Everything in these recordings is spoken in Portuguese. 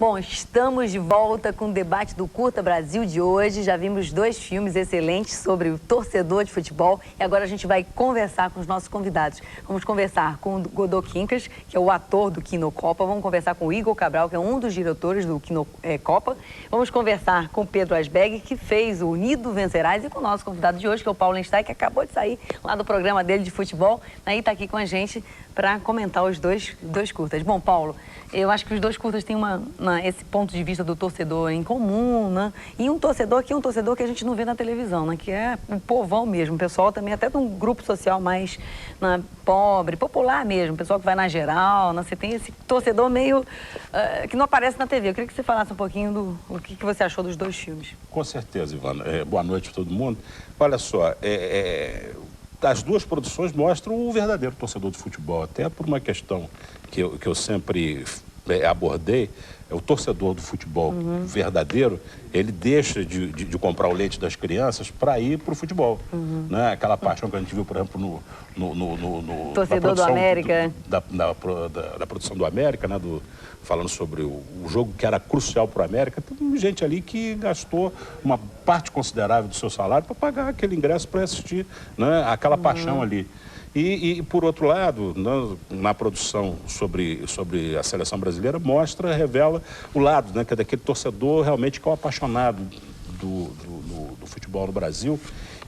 Bom, estamos de volta com o debate do Curta Brasil de hoje. Já vimos 2 filmes excelentes sobre o torcedor de futebol e agora a gente vai conversar com os nossos convidados. Vamos conversar com o Godô Quincas, que é o ator do Quinocopa. Vamos conversar com o Igor Cabral, que é um dos diretores do Quinocopa. Vamos conversar com o Pedro Asbeg, que fez o Unido Vencerás, e com o nosso convidado de hoje, que é o Paulo Enstein, que acabou de sair lá do programa dele de futebol. Aí está aqui com a gente para comentar os dois curtas. Bom, Paulo, eu acho que os 2 curtas têm esse ponto de vista do torcedor em comum, né? E um torcedor que é um torcedor que a gente não vê na televisão, né? Que é o povão mesmo, o pessoal também, até de um grupo social mais pobre, popular mesmo, o pessoal que vai na geral, né? Você tem esse torcedor meio que não aparece na TV. Eu queria que você falasse um pouquinho do que você achou dos 2 filmes. Com certeza, Ivana. Boa noite a todo mundo. Olha só, as 2 produções mostram o verdadeiro torcedor de futebol, até por uma questão que eu sempre abordei. O torcedor do futebol verdadeiro, ele deixa de comprar o leite das crianças para ir para o futebol. Né? Aquela paixão que a gente viu, por exemplo, no torcedor do América. Da produção do América, né? Falando sobre o jogo que era crucial para o América. Tem gente ali que gastou uma parte considerável do seu salário para pagar aquele ingresso para assistir, né? Aquela paixão ali. E, por outro lado, na produção sobre a seleção brasileira, revela o lado, né, que é daquele torcedor realmente que é o apaixonado do futebol no Brasil,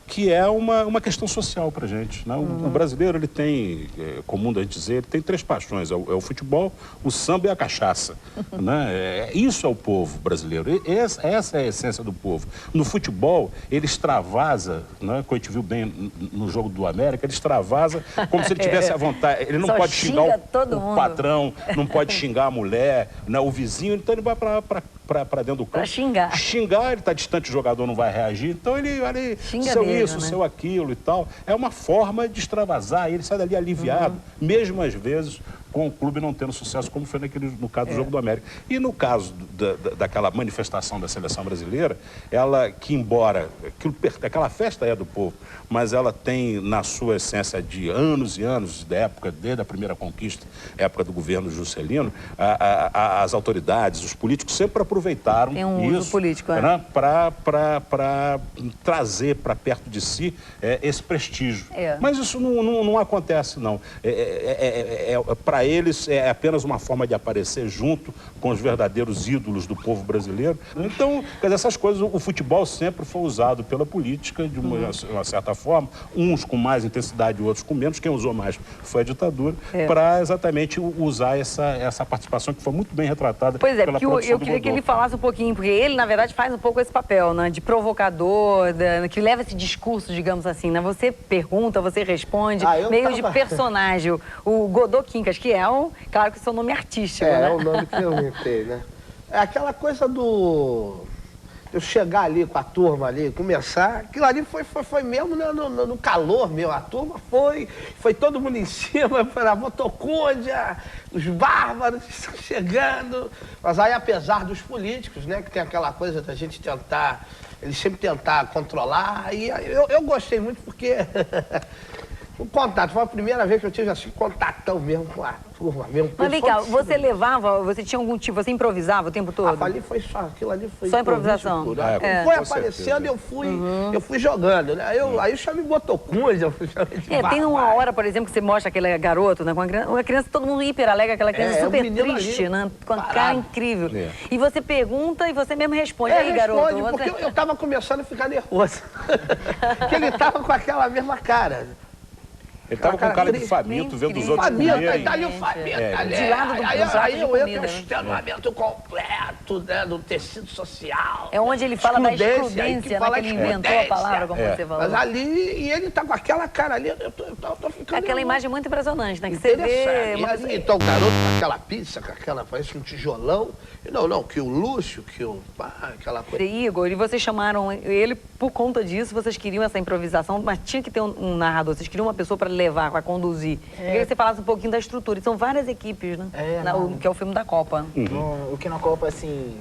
que é uma questão social para a gente, né? O brasileiro, ele tem, comum da gente dizer, ele tem 3 paixões, é o futebol, o samba e a cachaça. Né? Isso é o povo brasileiro, essa é a essência do povo. No futebol, ele extravasa, né? Como a gente viu bem no jogo do América, ele extravasa como se ele tivesse à vontade. Ele não pode xingar o patrão, não pode xingar a mulher, né? O vizinho, então ele vai para dentro do campo. Para xingar. Xingar, ele está distante, o jogador não vai reagir, então ele xinga seu mesmo, isso, né? seu aquilo e tal. É uma forma de extravasar, ele sai dali aliviado, mesmo às vezes com o clube não tendo sucesso, como foi no caso do jogo do América. E no caso daquela manifestação da seleção brasileira, ela que embora, aquela festa é do povo, mas ela tem na sua essência de anos e anos, da época, desde a primeira conquista, época do governo Juscelino, as autoridades, os políticos sempre aproveitaram uso político, né, para trazer para perto de si esse prestígio. Mas isso não acontece, não. Para eles é apenas uma forma de aparecer junto com os verdadeiros ídolos do povo brasileiro. Então, quer dizer, essas coisas, o futebol sempre foi usado pela política de uma certa forma, uns com mais intensidade, outros com menos. Quem usou mais foi a ditadura, para exatamente usar essa participação que foi muito bem retratada pela produção do Godô. Eu queria que ele falasse um pouquinho, porque ele, na verdade, faz um pouco esse papel, né, de provocador, que leva esse discurso, digamos assim, né? Você pergunta, você responde, meio de personagem. O Godô Quincas, que claro que o seu nome é artístico, né? É o nome que eu inventei, né? É aquela coisa eu chegar ali com a turma ali, começar, aquilo ali foi mesmo no calor meu, a turma foi todo mundo em cima, foi a Votocúndia, os bárbaros estão chegando, mas aí apesar dos políticos, né, que tem aquela coisa da gente tentar, eles sempre tentar controlar, e eu gostei muito porque o contato, foi a primeira vez que eu tive assim, contatão mesmo com a turma mesmo. Mas vem cá, você levava, você tinha algum tipo, você improvisava o tempo todo? Aquilo ali foi só improvisação. Foi aparecendo, eu fui jogando, né? Aí eu chamei Votocúndia, eu fui tem uma hora, por exemplo, que você mostra aquele garoto, né? Com uma criança, todo mundo hiper alegre, aquela criança super triste, ali, né? Com a cara incrível. E você pergunta e você mesmo responde. Aí, garoto. Porque eu tava começando a ficar nervoso. Porque ele tava com aquela mesma cara. Ele estava com cara de faminto, vendo os outros comerem. Aí tá ali o faminto, aí eu entro no extenuamento completo, né, do tecido social. É onde ele fala da excludência, né, que ele inventou a palavra, como você falou. Mas ali, e ele tá com aquela cara ali, eu tô ficando... Aquela imagem muito impressionante, né, que você vê... Então o garoto com aquela pizza, parece um tijolão. Não, que o Lúcio, aquela coisa... Igor, e vocês chamaram ele por conta disso, vocês queriam essa improvisação, mas tinha que ter um narrador, vocês queriam uma pessoa para levar, para conduzir. Eu queria que você falasse um pouquinho da estrutura. E são várias equipes, né? Que é o filme da Copa. O Quinocopa, assim...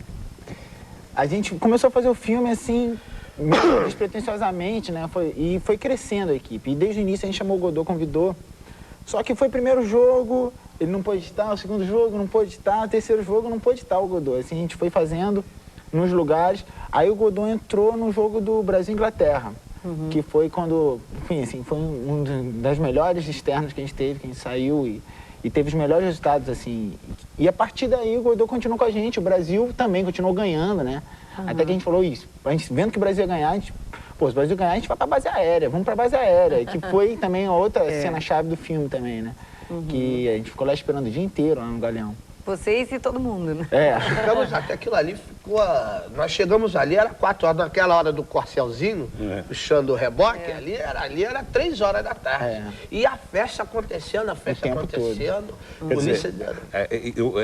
A gente começou a fazer o filme, assim, meio despretensiosamente, né? E foi crescendo a equipe. E desde o início a gente chamou o Godô, convidou. Só que foi o primeiro jogo, ele não pôde estar, o segundo jogo não pôde estar, o terceiro jogo não pôde estar o Godot. Assim, a gente foi fazendo nos lugares, aí o Godot entrou no jogo do Brasil-Inglaterra, que foi quando, enfim, assim, foi das melhores externas que a gente teve, que a gente saiu e teve os melhores resultados, assim. E a partir daí o Godot continuou com a gente, o Brasil também continuou ganhando, né? Até que a gente falou isso, a gente vendo que o Brasil ia ganhar, a gente, pô, se o Brasil ganhar, a gente vai pra base aérea, vamos pra base aérea, que foi também a outra cena-chave do filme também, né? Que a gente ficou lá esperando o dia inteiro lá no Galeão. Vocês e todo mundo, né? É. Ficamos até aquilo ali, ficou. Nós chegamos ali, era 4 horas, naquela hora do corcelzinho, puxando o reboque, ali era 3 horas da tarde. E a festa acontecendo, a festa acontecendo. Quer dizer,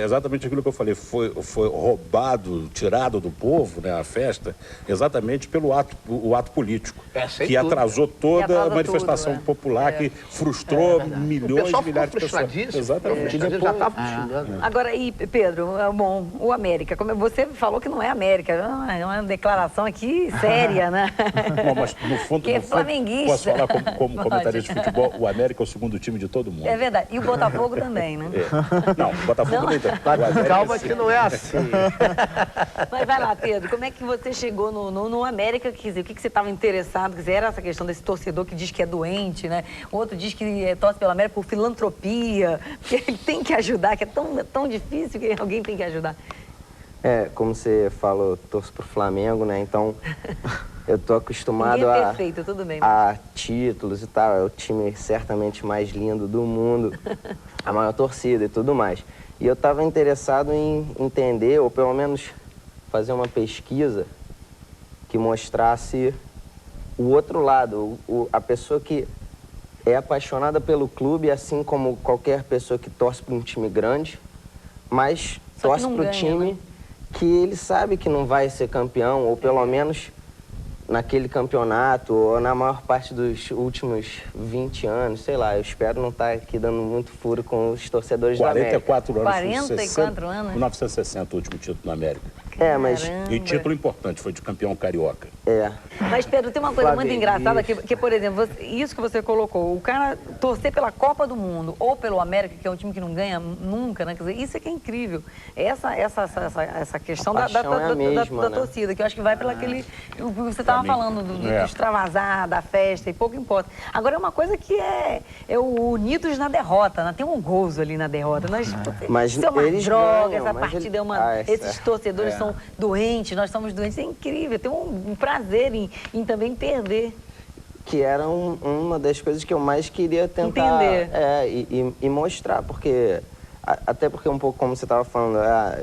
exatamente aquilo que eu falei, foi roubado, tirado do povo, né, a festa, exatamente pelo ato político, que atrasou toda a manifestação popular, que frustrou milhões e milhares de pessoas. Exatamente. Já estava xingando. Agora, e Pedro, bom, o América, como você falou que não é América, é uma declaração aqui séria, né? Bom, mas no fundo, que é flamenguista. Posso falar como comentarista de futebol, o América é o segundo time de todo mundo. É verdade, e o Botafogo também, né? Não, o Botafogo nem tanto. Calma que não é assim. Mas vai lá, Pedro, como é que você chegou no América? Quer dizer, o que você estava interessado? Quer dizer, era essa questão desse torcedor que diz que é doente, né? O outro diz que torce pelo América por filantropia, que ele tem que ajudar, que é tão difícil que alguém tem que ajudar. Como você falou, eu torço pro Flamengo, né? Então, eu tô acostumado perfeito, tudo bem, a títulos e tal. É o time certamente mais lindo do mundo, a maior torcida e tudo mais. E eu tava interessado em entender, ou pelo menos fazer uma pesquisa que mostrasse o outro lado, a pessoa que é apaixonada pelo clube, assim como qualquer pessoa que torce para um time grande, mas torce para o time, né, que ele sabe que não vai ser campeão, ou pelo menos naquele campeonato, ou na maior parte dos últimos 20 anos, sei lá, eu espero não estar aqui dando muito furo com os torcedores da América. 44 anos? 1960, o último título na América. Mas... E título importante, foi de campeão carioca. Mas, Pedro, tem uma coisa muito engraçada que, por exemplo, isso que você colocou, o cara torcer pela Copa do Mundo ou pelo América, que é um time que não ganha nunca, né? Quer dizer, isso é que é incrível. Essa questão da torcida, que eu acho que vai pelo aquele... O que você estava falando, do extravasar, da festa, e pouco importa. Agora, é uma coisa que é o unidos na derrota, né? Tem um gozo ali na derrota. Mas isso é uma droga, ganham, essa partida é uma... Esses torcedores são doentes, nós somos doentes, é incrível. Tem um prazer em também perder. Que era uma das coisas que eu mais queria tentar entender. E mostrar, porque... Até porque um pouco como você estava falando,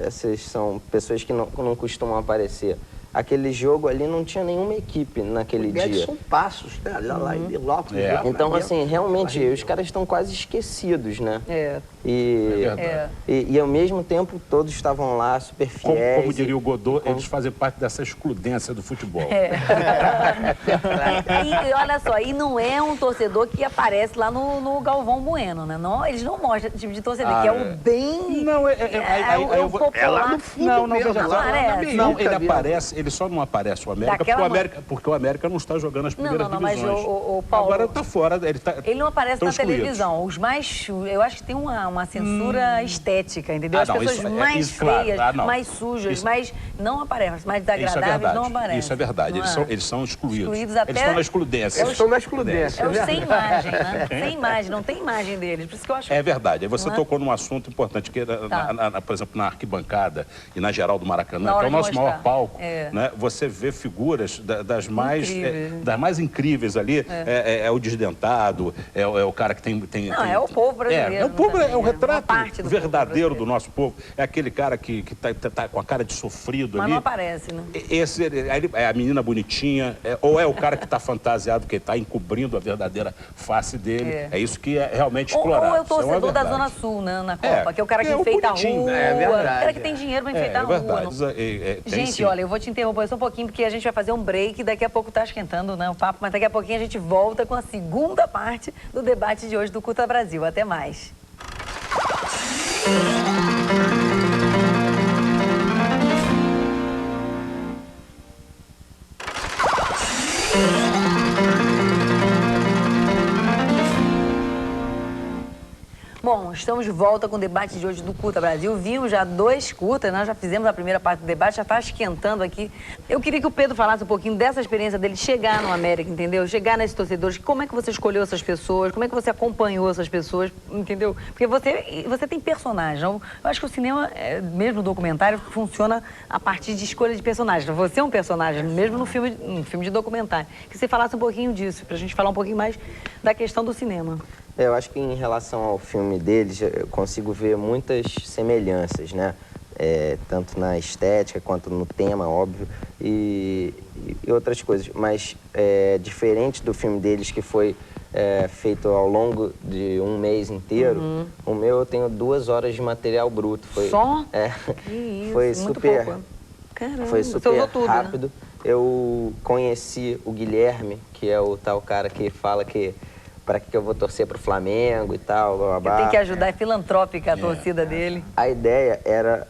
essas são pessoas que não costumam aparecer. Aquele jogo ali não tinha nenhuma equipe naquele dia. São Passos, né? Lá em Milópolis. Então, assim, realmente, os caras estão quase esquecidos, né? E ao mesmo tempo, todos estavam lá, super fiéis. Como diria o Godot, eles fazem parte dessa excludência do futebol. E olha só, e não é um torcedor que aparece lá no Galvão Bueno, né? Não, eles não mostram esse tipo de torcedor, que é o bem... Não, o popular. Lá no fundo não, ele aparece, ele só não aparece o América, porque o América não está jogando as primeiras divisões. Mas o Paulo... Agora está fora, ele não aparece na televisão. Os mais... Eu acho que tem uma censura estética, entendeu? As pessoas mais feias, mais sujas, mais... Não aparecem, mais desagradáveis não aparecem. Isso é verdade, eles são excluídos. Eles até... estão na excludência. Eles estão na excludência. É os sem imagem, né? Sem imagem, não tem imagem deles. Por isso que eu acho... É verdade. Aí você tocou num assunto importante, que, por exemplo, na arquibancada e na geral do Maracanã, que é o nosso maior palco, né? Você vê figuras das mais incríveis ali. É o desdentado, é o cara que tem... é o povo brasileiro. É o retrato verdadeiro do nosso povo. É aquele cara que tá com a cara de sofrido ali. Mas não aparece, né? É a menina bonitinha, ou é o cara que está fantasiado, que está encobrindo a verdadeira face dele. É isso que é realmente explorado. Ou é o torcedor da Zona Sul, né, na Copa, que é o cara que enfeita a rua. O cara que tem dinheiro para enfeitar a rua. Gente, olha, eu vou te interromper só um pouquinho, porque a gente vai fazer um break, daqui a pouco tá esquentando, né, o papo, mas daqui a pouquinho a gente volta com a segunda parte do debate de hoje do Curta Brasil. Até mais. Bom, estamos estamos de volta com o debate de hoje do Curta Brasil. Vimos já 2 curtas, nós já fizemos a primeira parte do debate, já está esquentando aqui. Eu queria que o Pedro falasse um pouquinho dessa experiência dele chegar no América, entendeu? Chegar nesses torcedores. Como é que você escolheu essas pessoas? Como é que você acompanhou essas pessoas, entendeu? Porque você tem personagem. Eu acho que o cinema, mesmo no documentário, funciona a partir de escolha de personagens. Você é um personagem, mesmo no filme de documentário. Que você falasse um pouquinho disso, para a gente falar um pouquinho mais da questão do cinema. Eu acho que em relação ao filme deles, eu consigo ver muitas semelhanças, né? Tanto na estética quanto no tema, óbvio, e outras coisas. Mas diferente do filme deles, que foi feito ao longo de um mês inteiro, o meu eu tenho 2 horas de material bruto. Só? Que isso, foi muito super, pouco. Caramba, foi você super usou tudo, rápido. Né? Eu conheci o Guilherme, que é o tal cara que fala que para que eu vou torcer pro Flamengo e tal, blá, blá, blá. Tem que ajudar, é filantrópica a torcida dele. A ideia era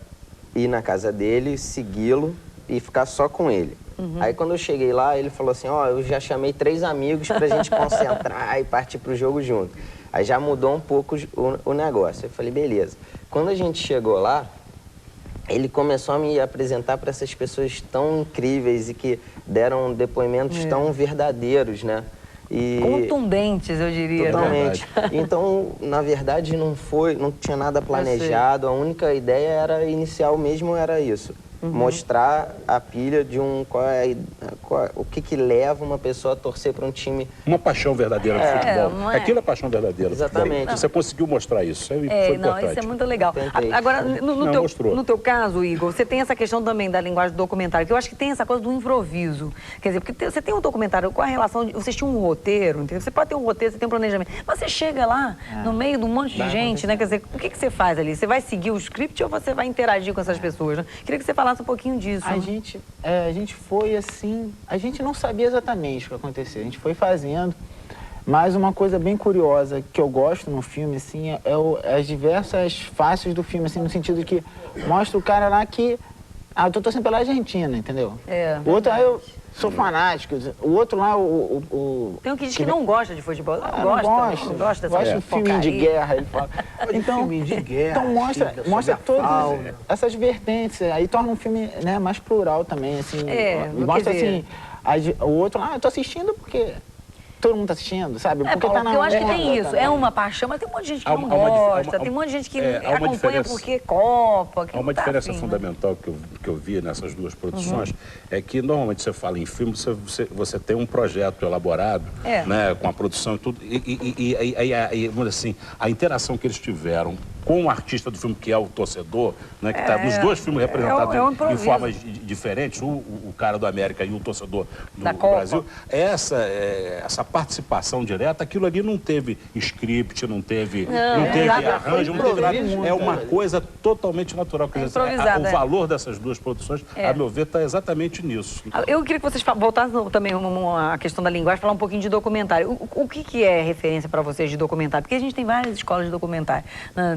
ir na casa dele, segui-lo e ficar só com ele. Aí quando eu cheguei lá, ele falou assim, eu já chamei 3 amigos pra gente concentrar e partir pro jogo junto. Aí já mudou um pouco o negócio. Eu falei, beleza. Quando a gente chegou lá, ele começou a me apresentar para essas pessoas tão incríveis e que deram depoimentos tão verdadeiros, né? Contundentes, eu diria. Totalmente. Então, na verdade, não tinha nada planejado. A única ideia era inicial mesmo, era isso. Mostrar a pilha de o que leva uma pessoa a torcer para um time. Uma paixão verdadeira do futebol. Não é? Aquilo é paixão verdadeira. Exatamente. Você conseguiu mostrar isso. Foi importante. Isso é muito legal. Tentei. Agora, no teu caso, Igor, você tem essa questão também da linguagem do documentário, que eu acho que tem essa coisa do improviso. Quer dizer, porque você tem um documentário com a relação de... Vocês tinham um roteiro, entendeu? Você pode ter um roteiro, você tem um planejamento. Mas você chega lá, no meio de um monte de gente, né? Quer dizer, o que você faz ali? Você vai seguir o script ou você vai interagir com essas pessoas, né? Queria que você falasse um pouquinho disso. A gente foi assim, a gente não sabia exatamente o que ia acontecer, a gente foi fazendo, mas uma coisa bem curiosa que eu gosto no filme, assim, as diversas faces do filme, assim, no sentido de que mostra o cara lá que, eu tô torcendo pela Argentina, entendeu? O outro, eu sou fanático, o outro lá, Tem um que diz que não gosta de futebol, não gosta dessa de filme de guerra, ele fala. Então, filme de guerra, então mostra todas essas vertentes, aí torna um filme, né, mais plural também, assim. Mostra assim, o outro, eu tô assistindo porque todo mundo tá assistindo, sabe? Porque eu acho que tem isso, é uma paixão, mas tem um monte de gente que não gosta, tem um monte de gente que acompanha porque Copa, Há uma diferença fundamental que eu vi nessas 2 produções, é que normalmente você fala em filme, você tem um projeto elaborado, né, com a produção e tudo, e vamos dizer assim, a interação que eles tiveram com o artista do filme, que é o torcedor, né, que está nos 2 filmes representados em formas diferentes, o cara do América e o torcedor do Brasil, essa participação direta, aquilo ali não teve script, não teve arranjo, não teve nada. É uma coisa totalmente natural. O valor dessas 2 produções, a meu ver, está exatamente nisso. Eu queria que vocês voltassem também a questão da linguagem, falar um pouquinho de documentário. O que é referência para vocês de documentário? Porque a gente tem várias escolas de documentário.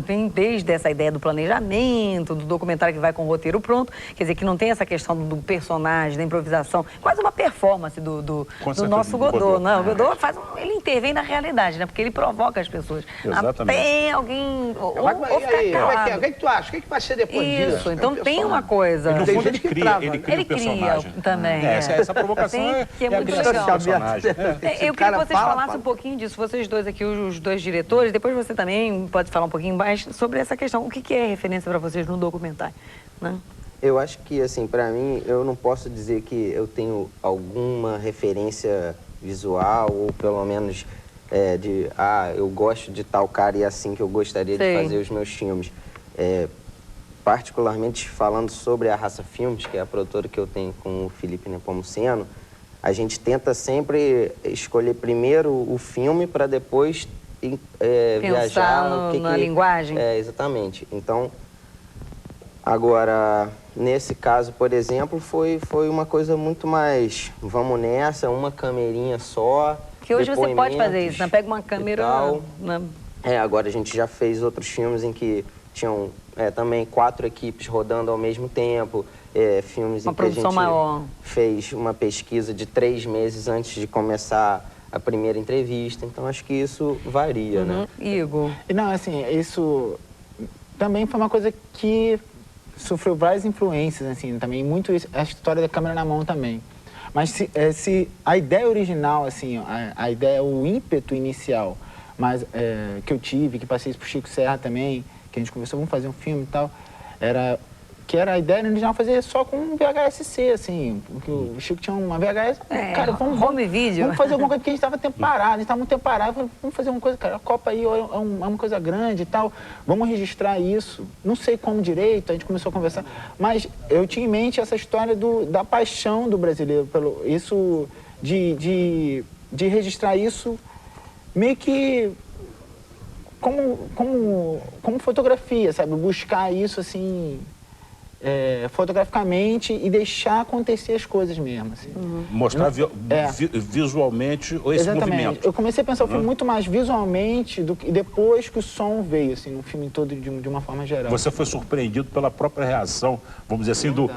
Tem desde essa ideia do planejamento, do documentário que vai com o roteiro pronto, quer dizer, que não tem essa questão do personagem, da improvisação, quase uma performance do nosso Godot. Não, o Godot ele intervém na realidade, né? Porque ele provoca as pessoas. Exatamente. Tem alguém... O que tu acha? O que vai ser depois disso? Isso, então tem uma coisa... No fundo, ele cria o personagem. Também. Essa provocação que é muito legal. Personagem. Eu queria que vocês falassem um pouquinho disso, vocês 2 aqui, os 2 diretores, depois você também pode falar um pouquinho mais sobre essa questão. O que é referência para vocês no documentário? Né? Eu acho que, assim, para mim, eu não posso dizer que eu tenho alguma referência visual ou pelo menos eu gosto de tal cara e é assim que eu gostaria de fazer os meus filmes. Particularmente falando sobre a Raça Filmes, que é a produtora que eu tenho com o Felipe Nepomuceno, a gente tenta sempre escolher primeiro o filme para depois viajar na linguagem. Exatamente. Então, agora, nesse caso, por exemplo, foi uma coisa muito mais, vamos nessa, uma camerinha só. Que hoje você pode fazer isso, né? Pega uma câmera... Agora a gente já fez outros filmes em que tinham também 4 equipes rodando ao mesmo tempo. Filmes em que a gente fez uma pesquisa de 3 meses antes de começar a primeira entrevista. Então, acho que isso varia, né? Igor. E não, assim, isso também foi uma coisa que sofreu várias influências, assim, também, muito a história da câmera na mão também. Mas se a ideia original, assim, a ideia, o ímpeto inicial, mas que eu tive, que passei isso pro Chico Serra também, que a gente conversou, vamos fazer um filme e tal, era a ideia original fazer só com um VHS-C, assim, porque o Chico tinha uma VHS, cara, vamos fazer alguma coisa, porque a gente estava tempo parado, a gente estava muito tempo parado, vamos fazer uma coisa, cara, a Copa aí é uma coisa grande e tal, vamos registrar isso, não sei como direito, a gente começou a conversar, mas eu tinha em mente essa história da paixão do brasileiro, isso de registrar isso meio que como fotografia, sabe, buscar isso, assim, fotograficamente e deixar acontecer as coisas mesmo. Assim. Mostrar visualmente esse Exatamente. movimento. Eu comecei a pensar o filme muito mais visualmente do que depois que o som veio, assim, no filme todo de uma forma geral. Você foi surpreendido pela própria reação, vamos dizer assim, do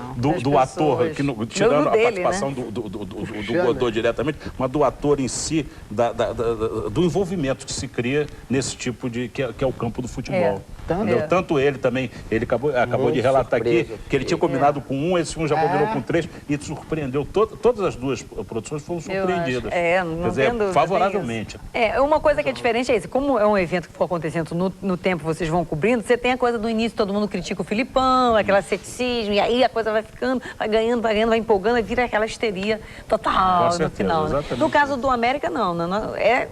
ator, tirando a participação, né? do Godot diretamente, mas do ator em si, do envolvimento que se cria nesse tipo de... que é o campo do futebol. Tanto ele também, ele acabou de relatar aqui que ele tinha combinado com um, esse um já combinou com 3 e surpreendeu. Todas as duas produções foram surpreendidas. Não tem dúvida, favoravelmente. Uma coisa que é diferente é isso. Como é um evento que for acontecendo no tempo, vocês vão cobrindo, você tem a coisa do início, todo mundo critica o Filipão, aquela ceticismo, e aí a coisa vai ficando, vai ganhando, vai empolgando, e vira aquela histeria total no final. Né? No caso do América, não.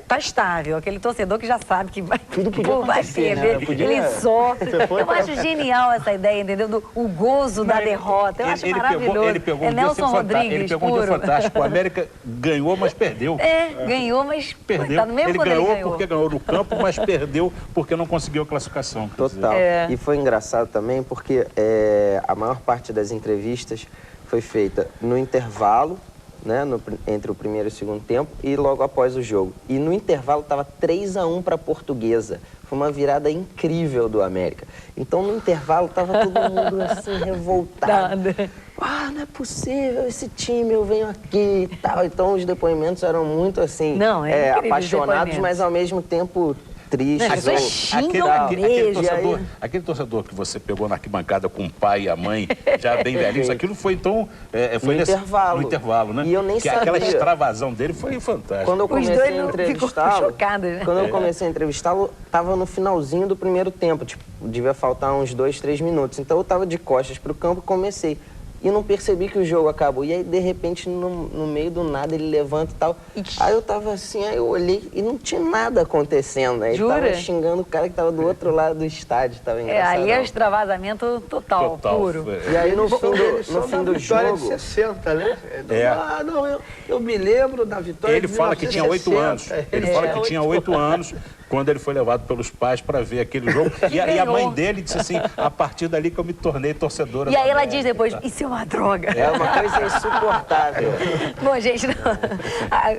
Tá estável. Aquele torcedor que já sabe que vai perder. Né? Ele sofre. Eu acho genial essa ideia, entendeu? O gozo da derrota. Eu acho maravilhoso. Ele pegou um Nelson Rodrigues, ele pegou um dia fantástico. O América ganhou, mas perdeu. Ganhou, mas perdeu. Tá no mesmo ele ganhou porque ganhou no campo, mas perdeu porque não conseguiu a classificação. Total. E foi engraçado também porque a maior parte das entrevistas foi feita no intervalo, né, entre o primeiro e o segundo tempo e logo após o jogo. E no intervalo estava 3-1 para a Portuguesa. Foi uma virada incrível do América. Então, no intervalo, estava todo mundo assim, revoltado. Não é possível, esse time, eu venho aqui e tal. Então, os depoimentos eram muito assim, apaixonados, mas ao mesmo tempo tristes. Aquele torcedor que você pegou na arquibancada com o pai e a mãe, já bem velhinhos, aquilo foi então... foi no intervalo, né? E eu nem sabia. Aquela extravasão dele foi fantástica. Quando eu comecei a entrevistá-lo, estava no finalzinho do primeiro tempo, tipo, devia faltar uns 2, 3 minutos. Então eu estava de costas para o campo e comecei. E não percebi que o jogo acabou. E aí, de repente, no meio do nada, ele levanta e tal. Aí eu tava assim, aí eu olhei e não tinha nada acontecendo. Aí tava xingando o cara que tava do outro lado do estádio. Tava engraçado. Ali é extravasamento total, puro. E aí, no fim do jogo... de 60, né? Eu me lembro da vitória Ele fala que tinha 8 anos. Ele fala que tinha 8 anos quando ele foi levado pelos pais para ver aquele jogo. E a mãe dele disse assim, a partir dali que eu me tornei torcedora. E aí ela diz depois, isso é uma droga. É uma coisa insuportável. Bom, gente,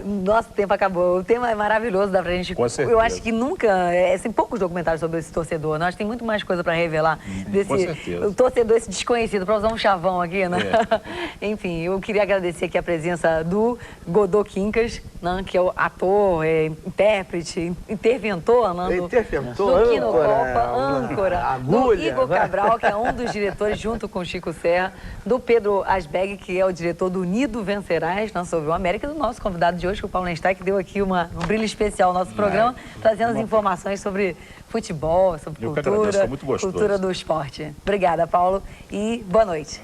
nosso tempo acabou. O tema é maravilhoso, dá pra gente... Com certeza. Eu acho que nunca... Tem poucos documentários sobre esse torcedor, né? Acho que tem muito mais coisa pra revelar Com certeza. O torcedor, esse desconhecido, pra usar um chavão aqui, né? Enfim, eu queria agradecer aqui a presença do Godot Quincas, né? Que é o ator, intérprete, interventor, né? Do Quino Copa, âncora, agulha, do Igor Cabral, que é um dos diretores, junto com o Chico Serra, do Pedro Asbeg, que é o diretor do Unido Vencerás, né, sobre o América, e do nosso convidado de hoje, que é o Paulo Enstein, que deu aqui um brilho especial ao nosso programa, trazendo as informações sobre futebol, sobre cultura do esporte. Obrigada, Paulo, e boa noite.